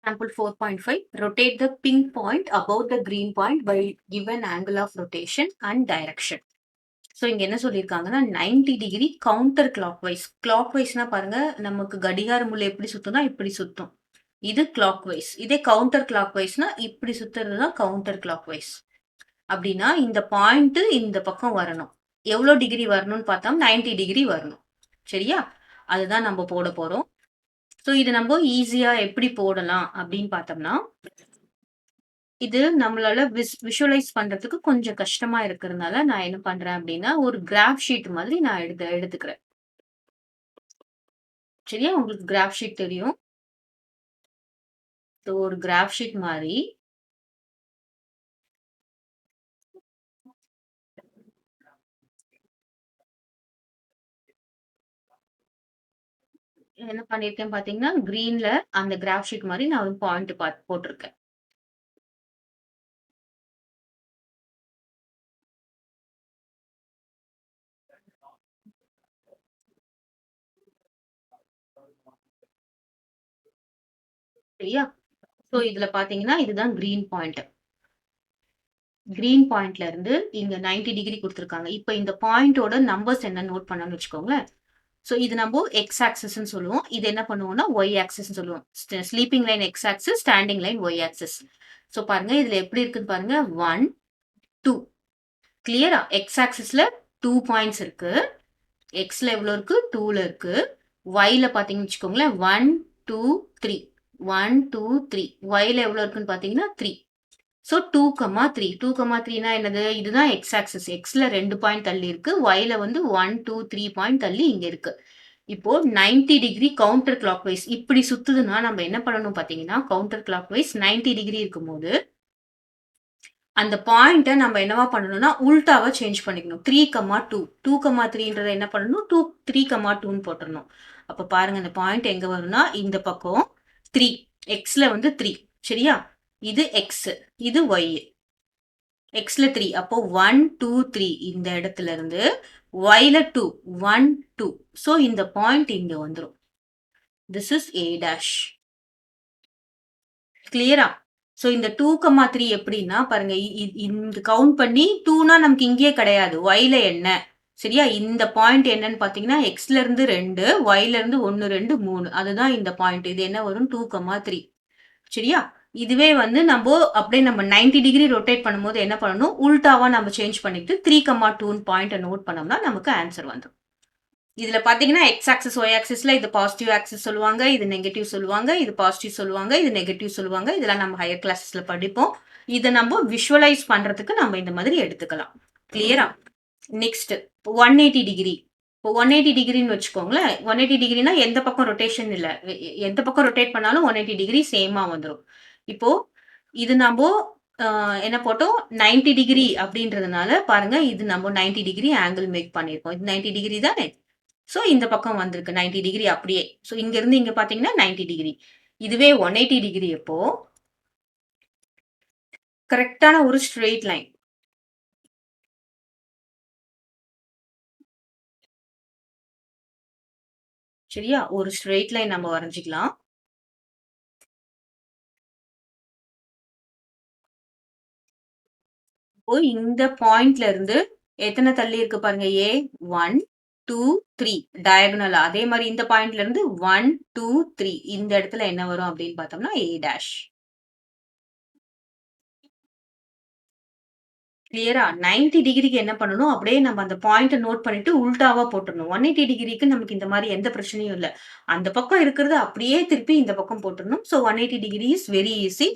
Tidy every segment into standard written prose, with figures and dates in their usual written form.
Example 4.5. Rotate the pink point above the green point by given angle of rotation and direction. So இங்க என்ன சொல்லியிருக்காங்கன்னா 90 degree counterclockwise. கிளாக் வைஸ்னா பாருங்க, நமக்கு கடிகார முள் எப்படி சுத்தும்னா இப்படி சுத்தும். இது கிளாக் வைஸ். இதே கவுண்டர் கிளாக் வைஸ்னா இப்படி சுத்துறது தான் கவுண்டர் கிளாக் வைஸ். அப்படின்னா இந்த பாயிண்ட் இந்த பக்கம் வரணும். எவ்வளோ டிகிரி வரணும்னு பார்த்தா 90 டிகிரி வரணும். சரியா? அதுதான் நம்ம போட போறோம். ஸோ இது நம்ம ஈஸியா எப்படி போடலாம் அப்படின்னு பார்த்தோம்னா, இது நம்மளால விஷுவலைஸ் பண்றதுக்கு கொஞ்சம் கஷ்டமா இருக்கிறதுனால நான் என்ன பண்றேன் அப்படின்னா, ஒரு கிராஃப் ஷீட் மாதிரி நான் எடுத்துக்கிறேன். சரியா? உங்களுக்கு கிராஃப் ஷீட் தெரியும். ஸோ ஒரு கிராஃப் ஷீட் மாரி என்ன பண்ணியிருக்கேன் பார்த்தீங்கன்னா, கிரீன்ல அந்த கிராஃப் ஷீட் மாரி நான் ஒரு பாயிண்ட் போட்டிருக்கேன். சரியா? ஸோ இதுல பார்த்தீங்கன்னா, இதுதான் கிரீன் பாயிண்ட். கிரீன் பாயிண்ட்ல இருந்து இங்க 90 டிகிரி குடுத்துருக்காங்க. இப்ப இந்த பாயிண்டோட நம்பர்ஸ் என்ன நோட் பண்ணணும்னு வச்சுக்கோங்களேன். ஸோ இது நம்ம எக்ஸ் ஆக்சிஸ்ன்னு சொல்லுவோம். இது என்ன பண்ணுவோம்னா ஒய் ஆக்சிஸ்ன்னு சொல்லுவோம். Sleeping line X axis, standing line Y axis. So பாருங்க இதுல எப்படி இருக்குன்னு பாருங்க. 1, 2 கிளியரா? எக்ஸ் ஆக்சிஸ்ல 2 பாயிண்ட்ஸ் இருக்கு. எக்ஸ்ல எவ்வளோ இருக்கு? 2ல இருக்கு. ஒய்ல பாத்தீங்கன்னு வச்சுக்கோங்களேன். 1, 2, 3. 1, 2, 3. ஒய்ல எவ்வளோ இருக்குன்னு பாத்தீங்கன்னா 3. ஸோ 2,3. 2,3னா என்னது? இதுதான் எக்ஸ் ஆக்சிஸ். எக்ஸ்ல 2 பாயிண்ட் தள்ளி இருக்கு. ஒய்ல வந்து 1, 2, 3 பாயிண்ட் தள்ளி இங்க இருக்கு. இப்போ 90 டிகிரி கவுண்டர் கிளாக் வைஸ் இப்படி சுத்துதுன்னா நம்ம என்ன பண்ணணும் பாத்தீங்கன்னா, கவுண்டர் கிளாக் வைஸ் 90 டிகிரி இருக்கும்போது அந்த பாயிண்ட்ட நம்ம என்னவா பண்ணணும்னா, உல்டாவா சேஞ்ச் பண்ணிக்கணும். 3,2. 2,3ன்றத என்ன பண்ணணும்? 3,2ன்னு போட்டுறணும். அப்ப பாருங்க அந்த பாயிண்ட் எங்க வரும்னா, இந்த பக்கம் 3. எக்ஸ்ல வந்து 3. சரியா? இது எக்ஸ். இது ஒய். எக்ஸ்ல 3. அப்போ 1, 2, 3 இந்த இடத்துல இருந்து ஒய்ல 2. 1, 2. ஸோ இந்த பாயிண்ட் இங்க வந்துரும். This is A dash. கிளியரா? ஸோ இந்த 2,3 எப்படின்னா பாருங்க, இந்த கவுண்ட் பண்ணி 2னா நமக்கு இங்கேயே கிடையாது. ஒய்ல என்ன? சரியா? இந்த பாயிண்ட் என்னன்னு பார்த்தீங்கன்னா, எக்ஸ்ல இருந்து 2, ஒய்ல இருந்து 1, 2, 3. அதுதான் இந்த பாயிண்ட். இது என்ன வரும்? 2,3. சரியா? இதுவே வந்து அப்படியே நம்ம 90 டிகிரி ரொட்டேட் பண்ணும்போது என்ன பண்ணணும்? உல்டாவா நம்ம சேஞ்ச் பண்ணிட்டு 3,2ன்னு பாயிண்ட்ட நோட் பண்ணோம்னா நமக்கு ஆன்சர் வந்துரும். இதுல பாத்தீங்கன்னா எக்ஸ் ஆக்சிஸ் ஒய் ஆக்சிஸ்ல இது பாசிட்டிவ் ஆக்சிஸ் சொல்லுவாங்க, இது நெகட்டிவ் சொல்லுவாங்க, இது பாசிட்டிவ் சொல்லுவாங்க, இது நெகட்டிவ் சொல்லுவாங்க. இதெல்லாம் நம்ம ஹையர் கிளாஸஸ்ல படிப்போம். இதை நம்ம விஷுவலைஸ் பண்றதுக்கு நம்ம இந்த மாதிரி எடுத்துக்கலாம். கிளியரா? Next 180 degree. இப்போ 180 டிகிரின்னு வச்சுக்கோங்களேன். 180 டிகிரினா எந்த பக்கம் ரொட்டேஷன் இல்ல. எந்த பக்கம் ரொட்டேட் பண்ணாலும் 180 டிகிரி சேமா வந்துரும். இப்போ இது நம்ம என்ன போட்டோம்? 90 டிகிரி அப்படின்றதுனால பாருங்க, இது நம்ம 90 டிகிரி ஆங்கிள் மேக் பண்ணியிருக்கோம். இது 90 டிகிரி தானே? ஸோ இந்த பக்கம் வந்திருக்கு 90 டிகிரி அப்படியே. ஸோ இங்க இருந்து இங்க பாத்தீங்கன்னா 90 டிகிரி. இதுவே 180 டிகிரி அப்போ கரெக்டான ஒரு ஸ்ட்ரெயிட் லைன். சரியா? ஒரு ஸ்ட்ரெயிட் லைன் நம்ம வரைஞ்சுக்கலாம். இப்போ இந்த பாயிண்ட்ல இருந்து எத்தனை தள்ளி இருக்கு பாருங்க. A 1, 2, 3 டயகனலா. அதே மாதிரி இந்த பாயிண்ட்ல இருந்து 1, 2, 3 இந்த இடத்துல என்ன வரும் அப்படின்னு பார்த்தோம்னா A டேஷ். கிளியரா? 90 டிகிரிக்கு என்ன பண்ணணும்? அப்படியே நம்ம அந்த பாயிண்ட்ட நோட் பண்ணிட்டு உல்டாவா போட்டுறணும். 180 டிகிரிக்கு நமக்கு இந்த மாரி எந்த பிரச்சனையும் இல்ல. அந்த பக்கம் இருக்கிறத அப்படியே திருப்பி இந்த பக்கம் போட்டுறணும். So 180 degree is very easy.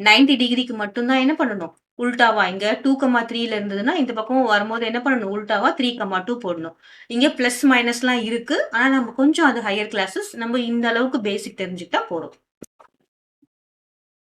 90 டிகிரிக்கு மட்டும் தான் என்ன பண்ணணும்? உல்டாவா இங்க 2,3ல இருந்ததுன்னா, இந்த பக்கம் வரும்போது என்ன பண்ணணும்? உல்டாவா 3,2 போடணும். இங்க பிளஸ் மைனஸ்லாம் இருக்கு. ஆனா நம்ம கொஞ்சம் அது ஹையர் கிளாஸஸ். நம்ம இந்த அளவுக்கு பேசிக் தெரிஞ்சுக்கிட்டா போதும்.